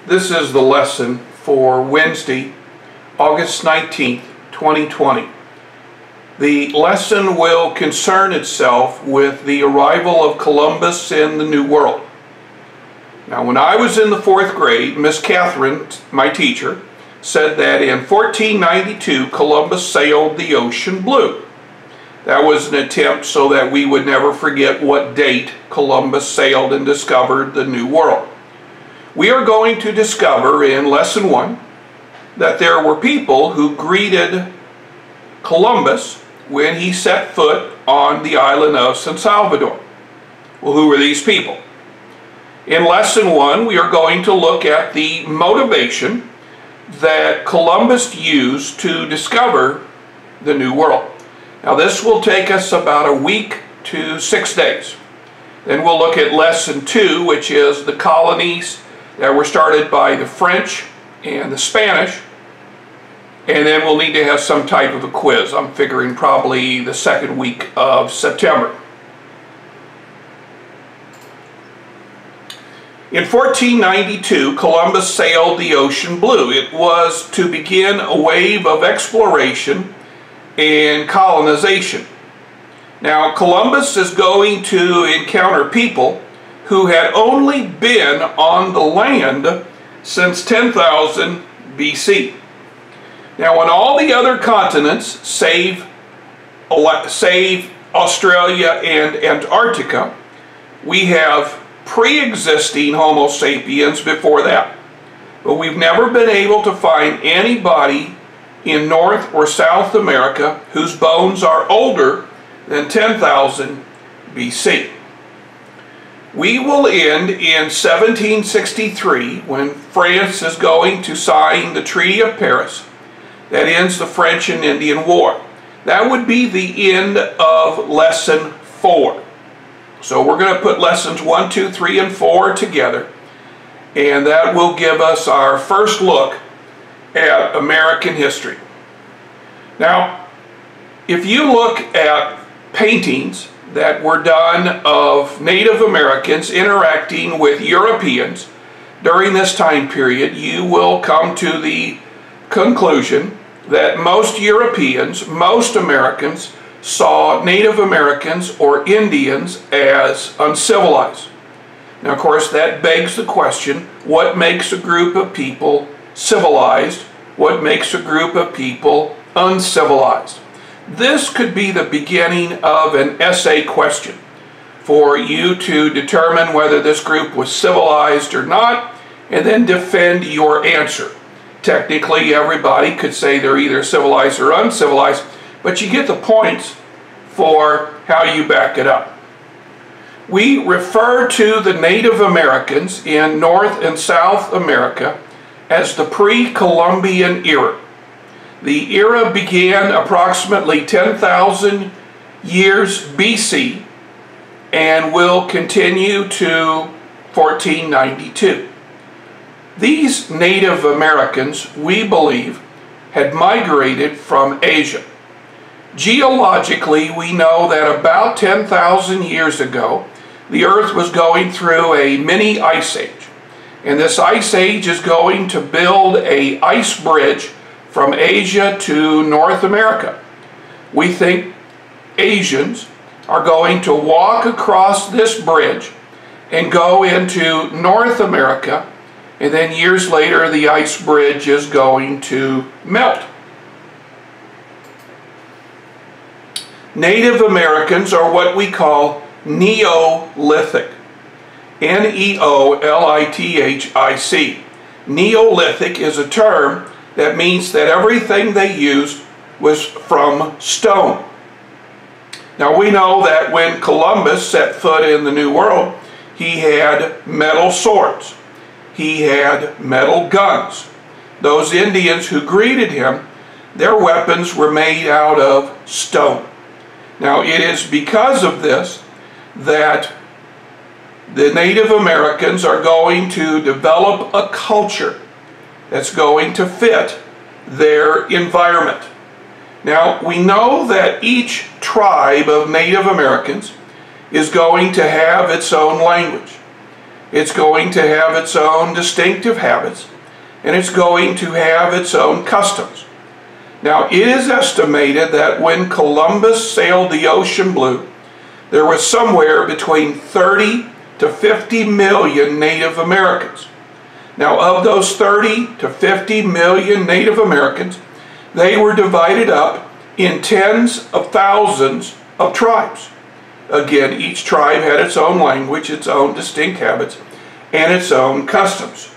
This is the lesson for Wednesday, August 19th, 2020. The lesson will concern itself with the arrival of Columbus in the New World. Now, when I was in the 4th grade, Miss Catherine, my teacher, said that in 1492 Columbus sailed the ocean blue. That was an attempt so that we would never forget what date Columbus sailed and discovered the New World. We are going to discover in Lesson 1 that there were people who greeted Columbus when he set foot on the island of San Salvador. Well, who were these people? In Lesson 1, we are going to look at the motivation that Columbus used to discover the New World. Now, this will take us about a week to 6 days. Then we'll look at Lesson 2, which is the colonies that were started by the French and the Spanish. And then we'll need to have some type of a quiz. I'm figuring probably the second week of September. In 1492, Columbus sailed the ocean blue. It was to begin a wave of exploration and colonization. Now, Columbus is going to encounter people who had only been on the land since 10,000 BC. Now, on all the other continents, save Australia and Antarctica, we have pre-existing Homo sapiens before that. But we've never been able to find anybody in North or South America whose bones are older than 10,000 BC. We will end in 1763 when France is going to sign the Treaty of Paris that ends the French and Indian War. That would be the end of Lesson 4. So we're going to put Lessons 1, 2, 3, and 4 together, and that will give us our first look at American history. Now, if you look at paintings that were done of Native Americans interacting with Europeans during this time period, you will come to the conclusion that most Europeans, most Americans, saw Native Americans or Indians as uncivilized. Now, of course, that begs the question, what makes a group of people civilized? What makes a group of people uncivilized? This could be the beginning of an essay question for you to determine whether this group was civilized or not, and then defend your answer. Technically, everybody could say they're either civilized or uncivilized, but you get the points for how you back it up. We refer to the Native Americans in North and South America as the pre-Columbian era. The era began approximately 10,000 years BC and will continue to 1492. These Native Americans, we believe, had migrated from Asia. Geologically, we know that about 10,000 years ago, the Earth was going through a mini ice age. And this ice age is going to build an ice bridge from Asia to North America. We think Asians are going to walk across this bridge and go into North America, and then years later the ice bridge is going to melt. Native Americans are what we call Neolithic. Neolithic. Neolithic is a term that means that everything they used was from stone. Now, we know that when Columbus set foot in the New World, he had metal swords. He had metal guns. Those Indians who greeted him, their weapons were made out of stone. Now, it is because of this that the Native Americans are going to develop a culture that's going to fit their environment. Now, we know that each tribe of Native Americans is going to have its own language. It's going to have its own distinctive habits, and it's going to have its own customs. Now, it is estimated that when Columbus sailed the ocean blue, there was somewhere between 30 to 50 million Native Americans. Now, of those 30 to 50 million Native Americans, they were divided up in tens of thousands of tribes. Again, each tribe had its own language, its own distinct habits, and its own customs.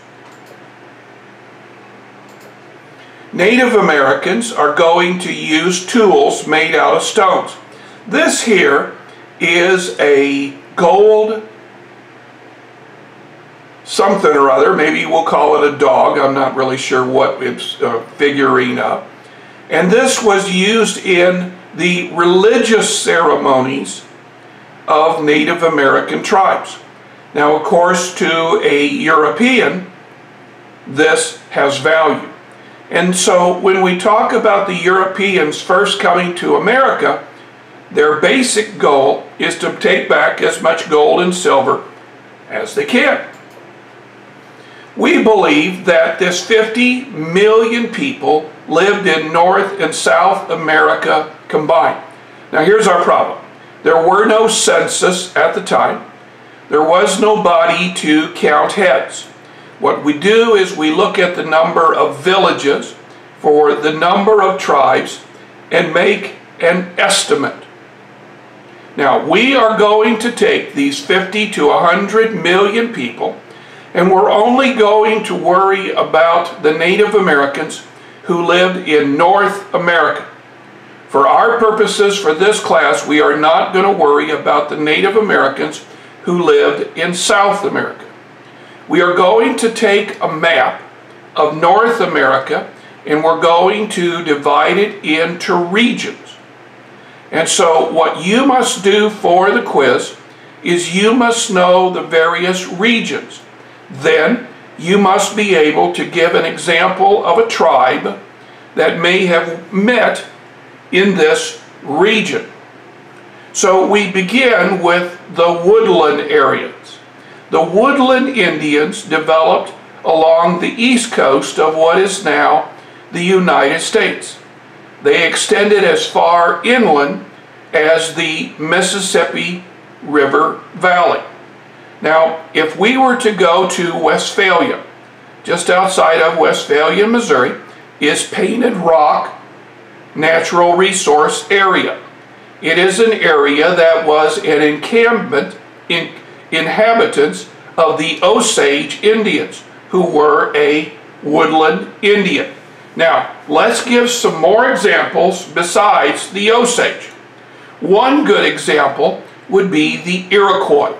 Native Americans are going to use tools made out of stones. This here is a gold something or other, maybe we'll call it a dog, I'm not really sure what it's a figurine of. And this was used in the religious ceremonies of Native American tribes. Now, of course, to a European, this has value. And so when we talk about the Europeans first coming to America, their basic goal is to take back as much gold and silver as they can. We believe that this 50 million people lived in North and South America combined. Now, here's our problem. There were no census at the time. There was nobody to count heads. What we do is we look at the number of villages for the number of tribes and make an estimate. Now, we are going to take these 50 to 100 million people, and we're only going to worry about the Native Americans who lived in North America. For our purposes for this class, we are not going to worry about the Native Americans who lived in South America. We are going to take a map of North America and we're going to divide it into regions. And so what you must do for the quiz is you must know the various regions. Then you must be able to give an example of a tribe that may have met in this region. So we begin with the woodland areas. The woodland Indians developed along the east coast of what is now the United States. They extended as far inland as the Mississippi River Valley. Now, if we were to go to Westphalia, just outside of Westphalia, Missouri, is Painted Rock Natural Resource Area. It is an area that was an encampment in inhabitants of the Osage Indians, who were a woodland Indian. Now, let's give some more examples besides the Osage. One good example would be the Iroquois.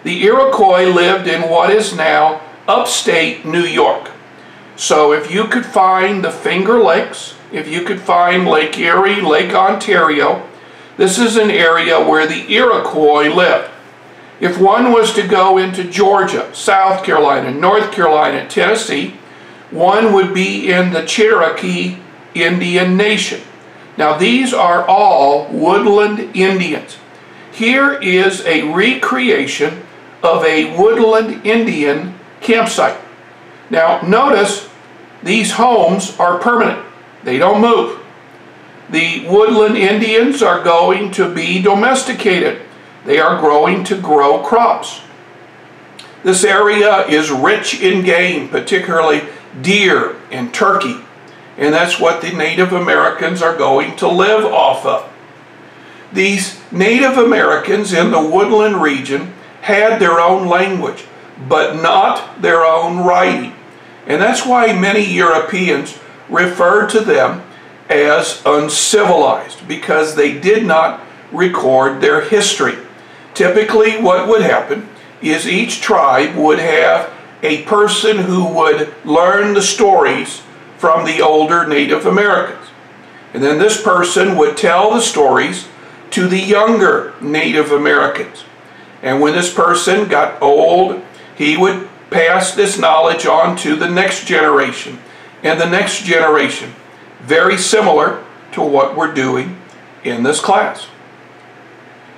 The Iroquois lived in what is now upstate New York. So if you could find the Finger Lakes, if you could find Lake Erie, Lake Ontario, this is an area where the Iroquois lived. If one was to go into Georgia, South Carolina, North Carolina, Tennessee, one would be in the Cherokee Indian Nation. Now, these are all woodland Indians. Here is a recreation of a woodland Indian campsite. Now, notice these homes are permanent. They don't move. The woodland Indians are going to be domesticated. They are going to grow crops. This area is rich in game, particularly deer and turkey. And that's what the Native Americans are going to live off of. These Native Americans in the woodland region had their own language, but not their own writing. And that's why many Europeans referred to them as uncivilized, because they did not record their history. Typically what would happen is each tribe would have a person who would learn the stories from the older Native Americans. And then this person would tell the stories to the younger Native Americans. And when this person got old, he would pass this knowledge on to the next generation and the next generation. Very similar to what we're doing in this class.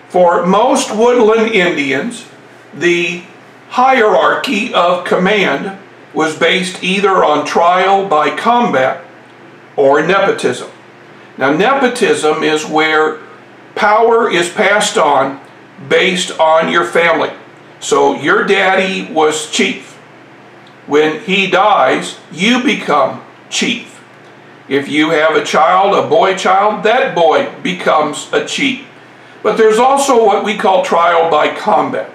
For most woodland Indians, the hierarchy of command was based either on trial by combat or nepotism. Now, nepotism is where power is passed on based on your family. So your daddy was chief. When he dies, you become chief. If you have a child, a boy child, that boy becomes a chief. But there's also what we call trial by combat.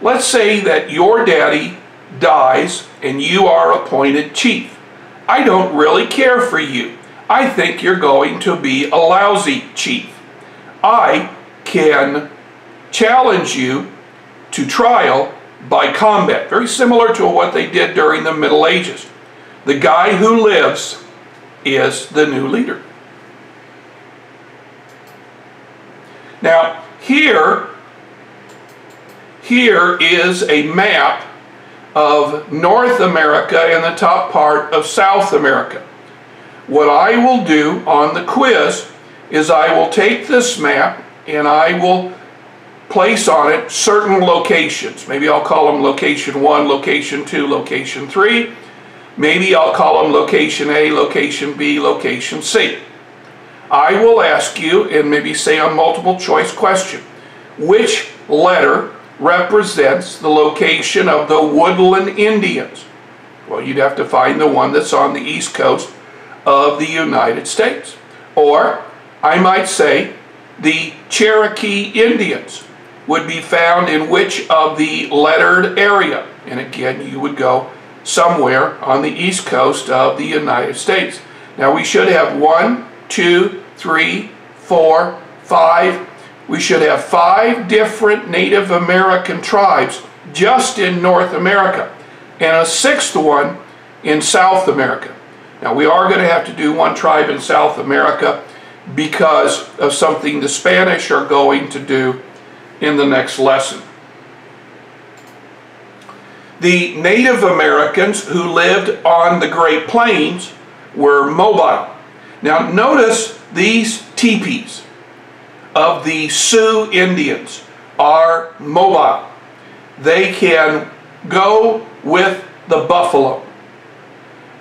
Let's say that your daddy dies and you are appointed chief. I don't really care for you. I think you're going to be a lousy chief. I can challenge you to trial by combat. Very similar to what they did during the Middle Ages. The guy who lives is the new leader. Now, here is a map of North America and the top part of South America. What I will do on the quiz is I will take this map and I will place on it certain locations. Maybe I'll call them location 1, location 2, location 3. Maybe I'll call them location A, location B, location C. I will ask you, and maybe say a multiple choice question, which letter represents the location of the Woodland Indians? Well, you'd have to find the one that's on the east coast of the United States. Or I might say the Cherokee Indians would be found in which of the lettered area? And again, you would go somewhere on the east coast of the United States. Now we should have 1, 2, 3, 4, 5. We should have 5 different Native American tribes just in North America, and a 6th one in South America. Now we are going to have to do one tribe in South America because of something the Spanish are going to do in the next lesson. The Native Americans who lived on the Great Plains were mobile. Now notice these teepees of the Sioux Indians are mobile. They can go with the buffalo.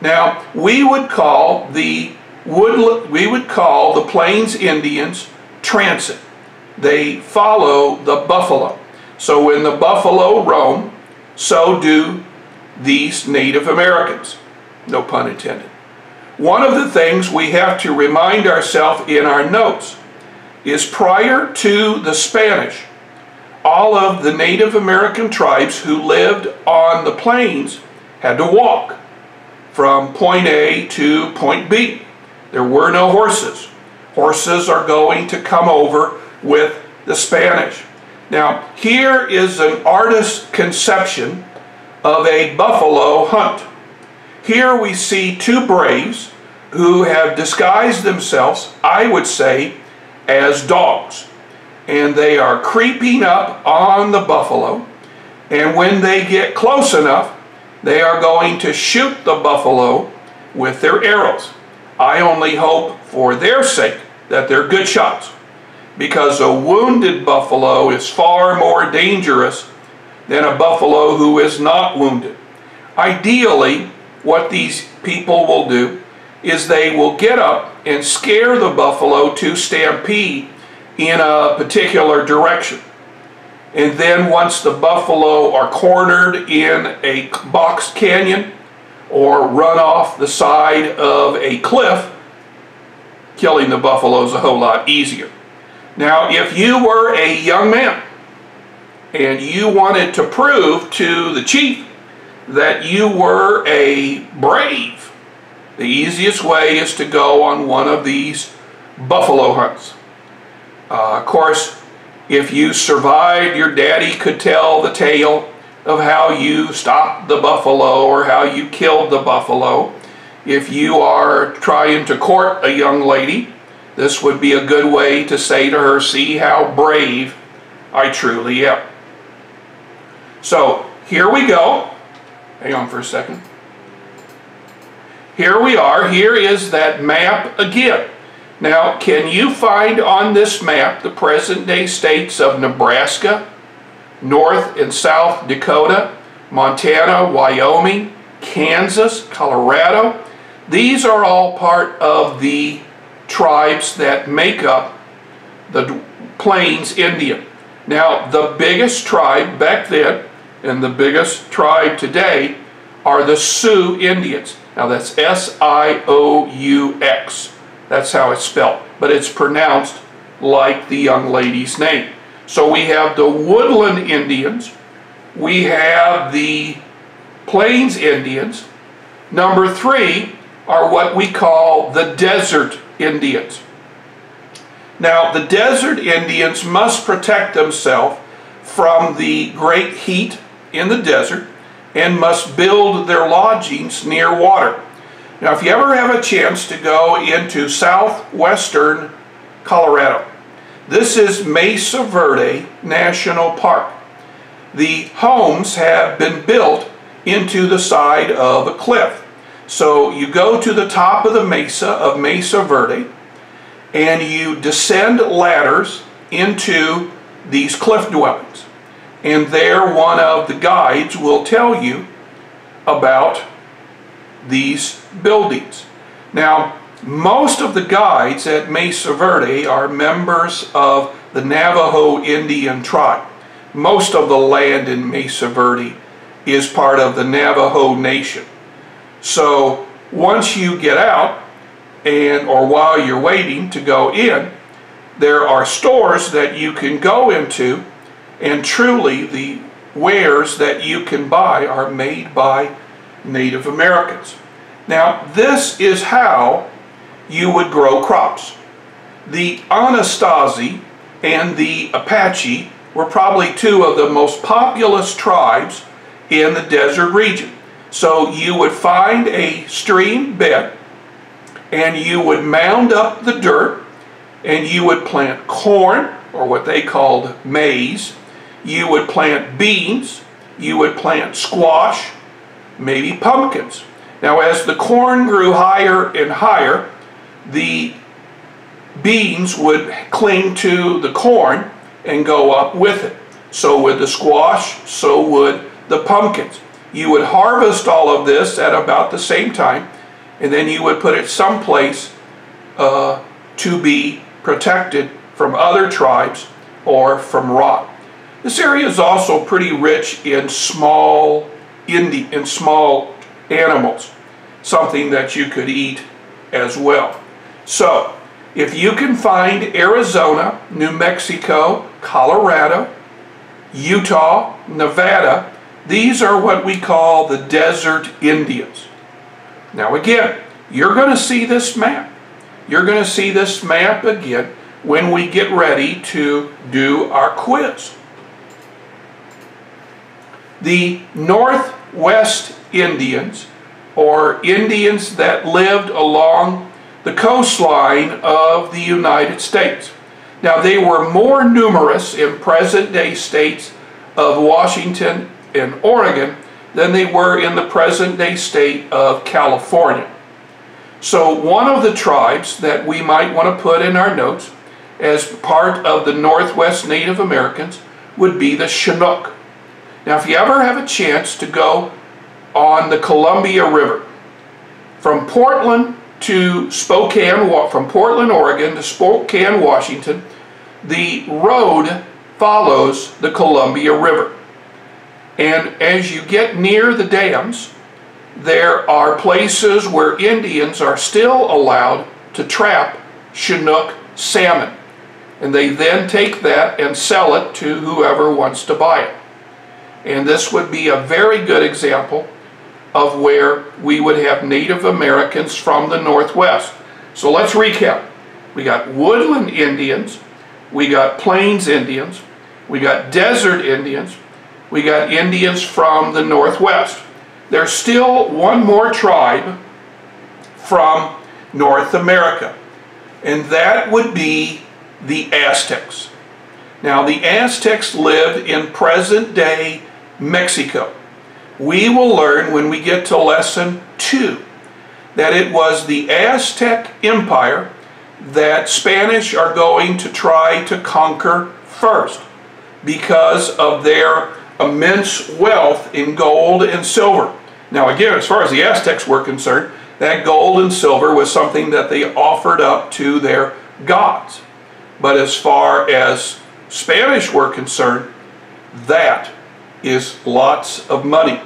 Now we would call the Plains Indians transit. They follow the buffalo. So when the buffalo roam, so do these Native Americans. No pun intended. One of the things we have to remind ourselves in our notes is prior to the Spanish, all of the Native American tribes who lived on the plains had to walk from point A to point B. There were no horses. Horses are going to come over with the Spanish. Now, here is an artist's conception of a buffalo hunt. Here we see 2 braves who have disguised themselves, I would say, as dogs. And they are creeping up on the buffalo. And when they get close enough, they are going to shoot the buffalo with their arrows. I only hope for their sake that they're good shots, because a wounded buffalo is far more dangerous than a buffalo who is not wounded. Ideally, what these people will do is they will get up and scare the buffalo to stampede in a particular direction. And then once the buffalo are cornered in a box canyon or run off the side of a cliff, killing the buffalo is a whole lot easier. Now, if you were a young man and you wanted to prove to the chief that you were a brave, the easiest way is to go on one of these buffalo hunts. Of course, if you survived, your daddy could tell the tale of how you stopped the buffalo or how you killed the buffalo. If you are trying to court a young lady, this would be a good way to say to her, see how brave I truly am. So here we go. Hang on for a second. Here we are. Here is that map again. Now, can you find on this map the present-day states of Nebraska, North and South Dakota, Montana, Wyoming, Kansas, Colorado. These are all part of the tribes that make up the Plains Indian. Now, the biggest tribe back then and the biggest tribe today are the Sioux Indians. Now, that's S-I-O-U-X. That's how it's spelled, but it's pronounced like the young lady's name. So we have the Woodland Indians, we have the Plains Indians. Number 3 are what we call the Desert Indians. Now, the Desert Indians must protect themselves from the great heat in the desert and must build their lodgings near water. Now, if you ever have a chance to go into southwestern Colorado, this is Mesa Verde National Park. The homes have been built into the side of a cliff. So you go to the top of the mesa of Mesa Verde and you descend ladders into these cliff dwellings. And there one of the guides will tell you about these buildings. Now, most of the guides at Mesa Verde are members of the Navajo Indian tribe. Most of the land in Mesa Verde is part of the Navajo Nation. So once you get out, or while you're waiting to go in, there are stores that you can go into, and truly the wares that you can buy are made by Native Americans. Now, this is how you would grow crops. The Anasazi and the Apache were probably 2 of the most populous tribes in the desert region. So you would find a stream bed and you would mound up the dirt and you would plant corn, or what they called maize. You would plant beans, you would plant squash, maybe pumpkins. Now, as the corn grew higher and higher, the beans would cling to the corn and go up with it. So would the squash, so would the pumpkins. You would harvest all of this at about the same time, and then you would put it someplace to be protected from other tribes or from rot. This area is also pretty rich in small animals, something that you could eat as well. So, if you can find Arizona, New Mexico, Colorado, Utah, Nevada, these are what we call the Desert Indians. Now again, you're going to see this map. You're going to see this map again when we get ready to do our quiz. The Northwest Indians, or Indians that lived along the coastline of the United States. Now, they were more numerous in present-day states of Washington and Oregon than they were in the present-day state of California. So one of the tribes that we might want to put in our notes as part of the Northwest Native Americans would be the Chinook. Now, if you ever have a chance to go on the Columbia River from Portland to Spokane, from Portland, Oregon to Spokane, Washington, the road follows the Columbia River. And as you get near the dams, there are places where Indians are still allowed to trap Chinook salmon. And they then take that and sell it to whoever wants to buy it. And this would be a very good example of where we would have Native Americans from the Northwest. So let's recap. We got Woodland Indians, we got Plains Indians, we got Desert Indians, we got Indians from the Northwest. There's still one more tribe from North America, and that would be the Aztecs. Now, the Aztecs lived in present-day Mexico. We will learn when we get to lesson 2 that it was the Aztec Empire that Spanish are going to try to conquer first because of their immense wealth in gold and silver. Now again, as far as the Aztecs were concerned, that gold and silver was something that they offered up to their gods. But as far as Spanish were concerned, that is lots of money.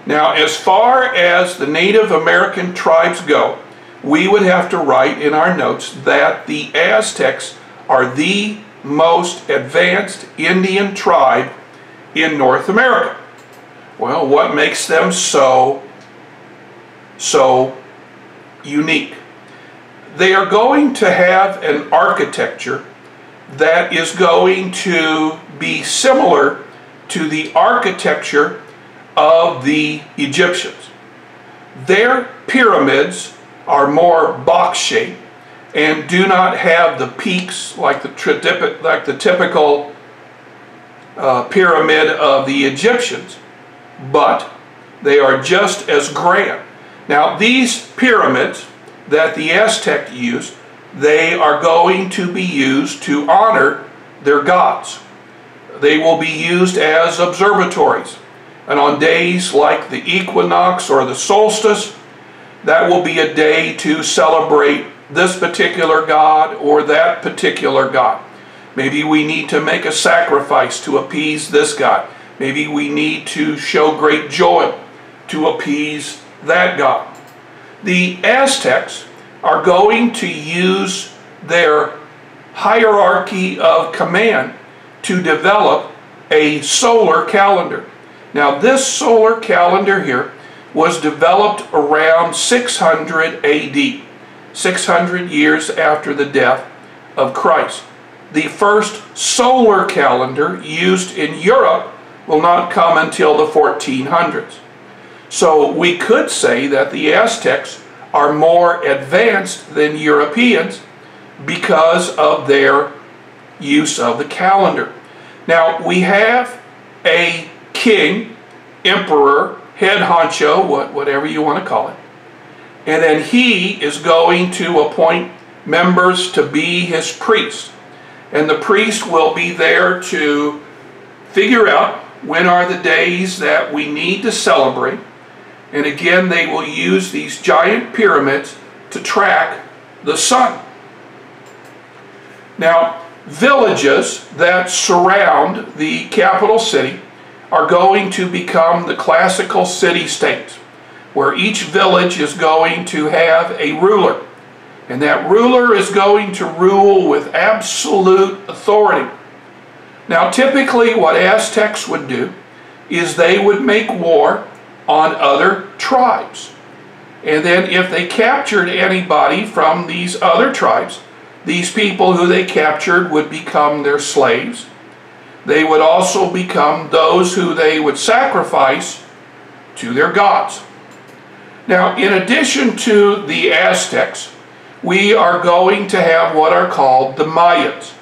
Now, as far as the Native American tribes go, we would have to write in our notes that the Aztecs are the most advanced Indian tribe in North America. Well, what makes them so unique? They are going to have an architecture that is going to be similar to the architecture of the Egyptians. Their pyramids are more box-shaped and do not have the peaks like the typical pyramid of the Egyptians, but they are just as grand. Now, these pyramids that the Aztec used, they are going to be used to honor their gods. They will be used as observatories. And on days like the equinox or the solstice, that will be a day to celebrate this particular god or that particular god. Maybe we need to make a sacrifice to appease this god. Maybe we need to show great joy to appease that god. The Aztecs are going to use their hierarchy of command to develop a solar calendar. Now, this solar calendar here was developed around 600 AD, 600 years after the death of Christ. The first solar calendar used in Europe will not come until the 1400s. So we could say that the Aztecs are more advanced than Europeans because of their use of the calendar. Now, we have a king, emperor, head honcho, whatever you want to call it, and then he is going to appoint members to be his priest. And the priest will be there to figure out when are the days that we need to celebrate. And again, they will use these giant pyramids to track the sun. Now, villages that surround the capital city are going to become the classical city-states, where each village is going to have a ruler. And that ruler is going to rule with absolute authority. Now, typically what Aztecs would do is they would make war on other tribes. And then if they captured anybody from these other tribes, these people who they captured would become their slaves. They would also become those who they would sacrifice to their gods. Now, in addition to the Aztecs, we are going to have what are called the Mayans.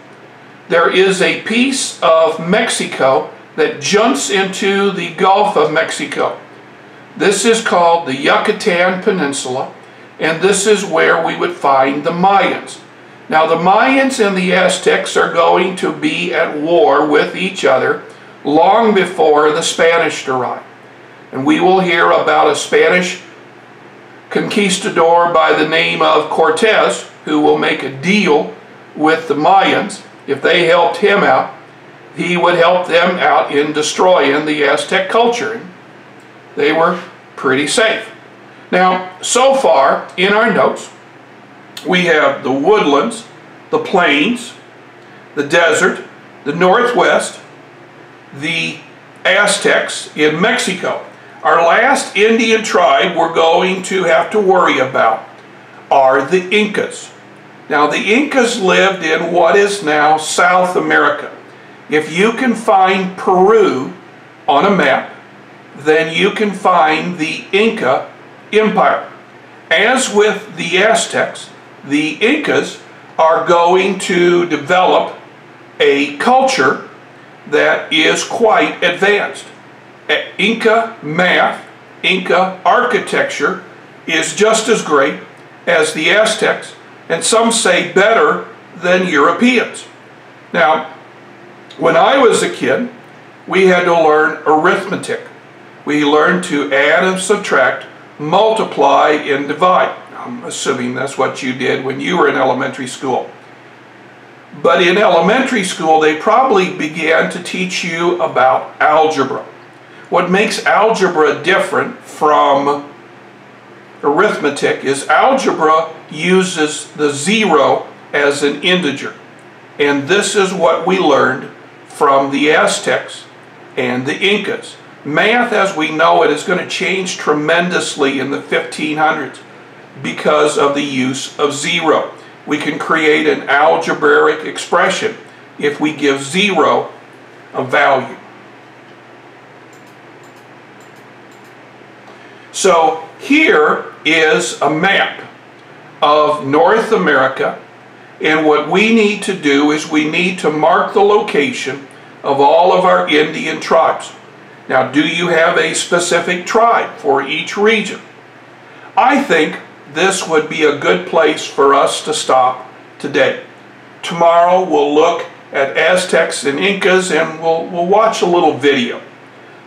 There is a piece of Mexico that jumps into the Gulf of Mexico. This is called the Yucatan Peninsula, and this is where we would find the Mayans. Now, the Mayans and the Aztecs are going to be at war with each other long before the Spanish arrive. And we will hear about a Spanish conquistador by the name of Cortez, who will make a deal with the Mayans. If they helped him out, he would help them out in destroying the Aztec culture. They were pretty safe. Now, so far in our notes, we have the woodlands, the plains, the desert, the northwest, the Aztecs in Mexico. Our last Indian tribe we're going to have to worry about are the Incas. Now, the Incas lived in what is now South America. If you can find Peru on a map, then you can find the Inca Empire. As with the Aztecs, the Incas are going to develop a culture that is quite advanced. Inca math, Inca architecture is just as great as the Aztecs, and some say better than Europeans. Now, when I was a kid, we had to learn arithmetic. We learned to add and subtract, multiply and divide. I'm assuming that's what you did when you were in elementary school. But in elementary school, they probably began to teach you about algebra. What makes algebra different from arithmetic is algebra uses the 0 as an integer. And this is what we learned from the Aztecs and the Incas. Math as we know it is going to change tremendously in the 1500s because of the use of 0. We can create an algebraic expression if we give 0 a value. So here is a map of North America, and what we need to do is we need to mark the location of all of our Indian tribes. Now, do you have a specific tribe for each region? I think this would be a good place for us to stop today. Tomorrow we'll look at Aztecs and Incas, and we'll watch a little video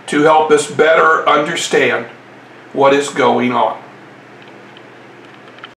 to help us better understand what is going on.